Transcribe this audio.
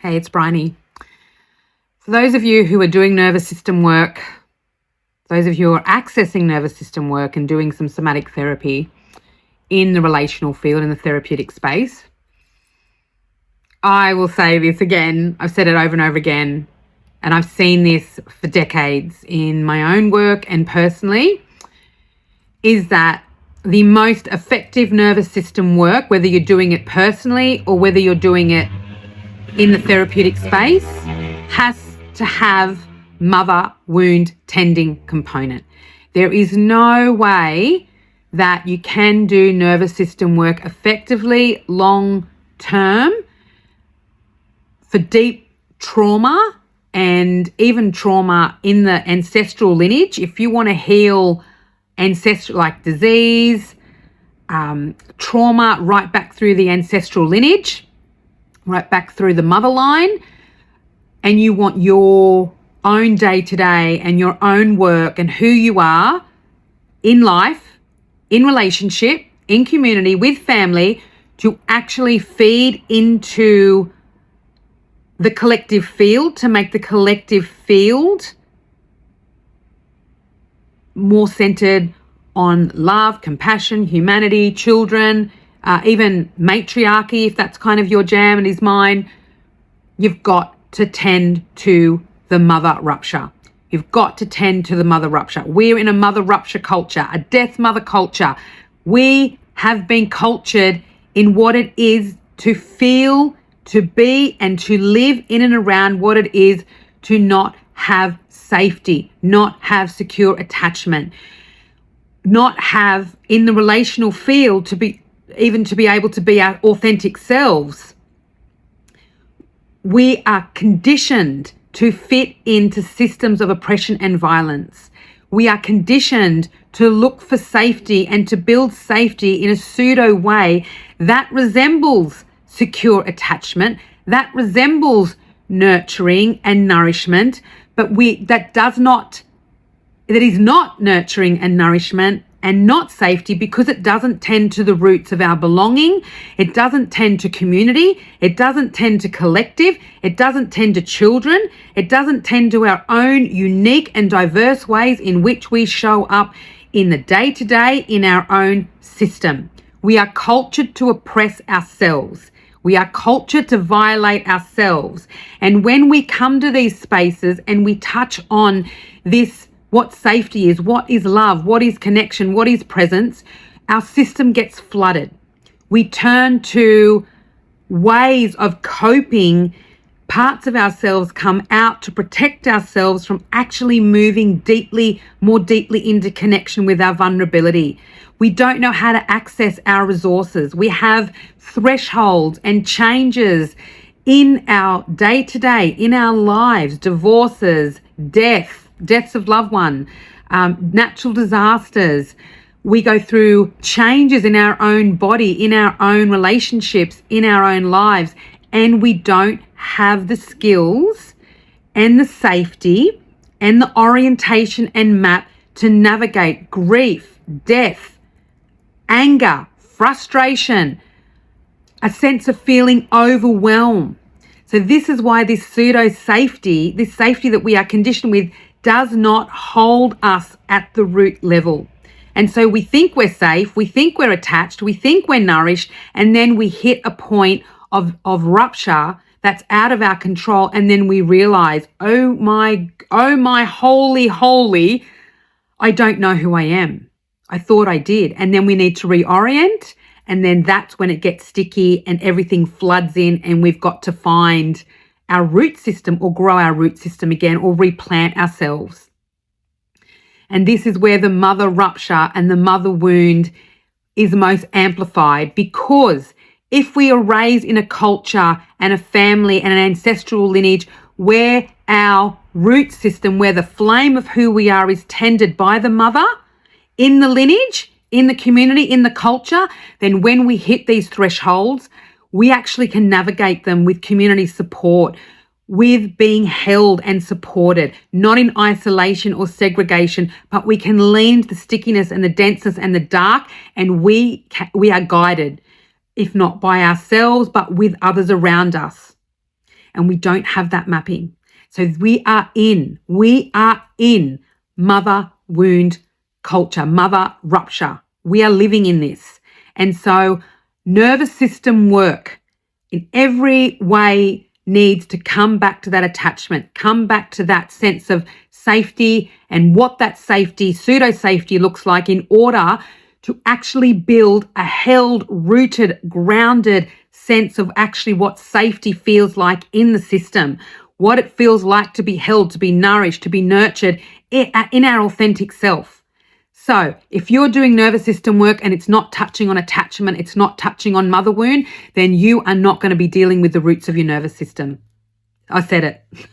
Hey, it's Briony. For those of you who are doing nervous system work, those of you who are accessing nervous system work and doing some somatic therapy in the relational field, in the therapeutic space, I will say this again. I've said it over and over again, and I've seen this for decades in my own work and personally, is that the most effective nervous system work, whether you're doing it personally or whether you're doing it in the therapeutic space, has to have mother wound tending component. There is no way that you can do nervous system work effectively long term for deep trauma and even trauma in the ancestral lineage. If you want to heal ancestral, like disease, trauma right back through the ancestral lineage, right back through the motherline, and you want your own day-to-day and your own work and who you are in life, in relationship, in community, with family, to actually feed into the collective field, to make the collective field more centered on love, compassion, humanity, children, even matriarchy, if that's kind of your jam and is mine. You've got to tend to the mother rupture. You've got to tend to the mother rupture. We're in a mother rupture culture, a death mother culture. We have been cultured in what it is to feel, to be, and to live in and around what it is to not have safety, not have secure attachment, not have in the relational field to be able to be our authentic selves. We are conditioned to fit into systems of oppression and violence. We are conditioned to look for safety and to build safety in a pseudo way that resembles secure attachment, that resembles nurturing and nourishment, but that is not nurturing and nourishment and not safety, because it doesn't tend to the roots of our belonging. It doesn't tend to community. It doesn't tend to collective. It doesn't tend to children. It doesn't tend to our own unique and diverse ways in which we show up in the day-to-day in our own system. We are cultured to oppress ourselves. We are cultured to violate ourselves. And when we come to these spaces and we touch on this, what safety is, what is love, what is connection, what is presence, our system gets flooded. We turn to ways of coping. Parts of ourselves come out to protect ourselves from actually moving more deeply into connection with our vulnerability. We don't know how to access our resources. We have thresholds and changes in our day-to-day, in our lives, divorces, deaths of loved ones, natural disasters. We go through changes in our own body, in our own relationships, in our own lives, and we don't have the skills and the safety and the orientation and map to navigate grief, death, anger, frustration, a sense of feeling overwhelmed. So this is why this pseudo safety, this safety that we are conditioned with, does not hold us at the root level. And so we think we're safe, we think we're attached, we think we're nourished, and then we hit a point of rupture that's out of our control, and then we realize, oh my holy, I don't know who I am. I thought I did. And then we need to reorient, and then that's when it gets sticky and everything floods in, and we've got to find our root system or grow our root system again or replant ourselves. And this is where the mother rupture and the mother wound is most amplified, because if we are raised in a culture and a family and an ancestral lineage where our root system, where the flame of who we are is tended by the mother in the lineage, in the community, in the culture, then when we hit these thresholds, we actually can navigate them with community support, with being held and supported, not in isolation or segregation, but we can lean to the stickiness and the denseness and the dark, and we are guided, if not by ourselves, but with others around us. and we don't have that mapping. So we are in mother wound culture, mother rupture. We are living in this. And so nervous system work in every way needs to come back to that attachment, come back to that sense of safety and what that safety, pseudo safety looks like in order to actually build a held, rooted, grounded sense of actually what safety feels like in the system, what it feels like to be held, to be nourished, to be nurtured in our authentic self. So if you're doing nervous system work and it's not touching on attachment, it's not touching on mother wound, then you are not going to be dealing with the roots of your nervous system. I said it.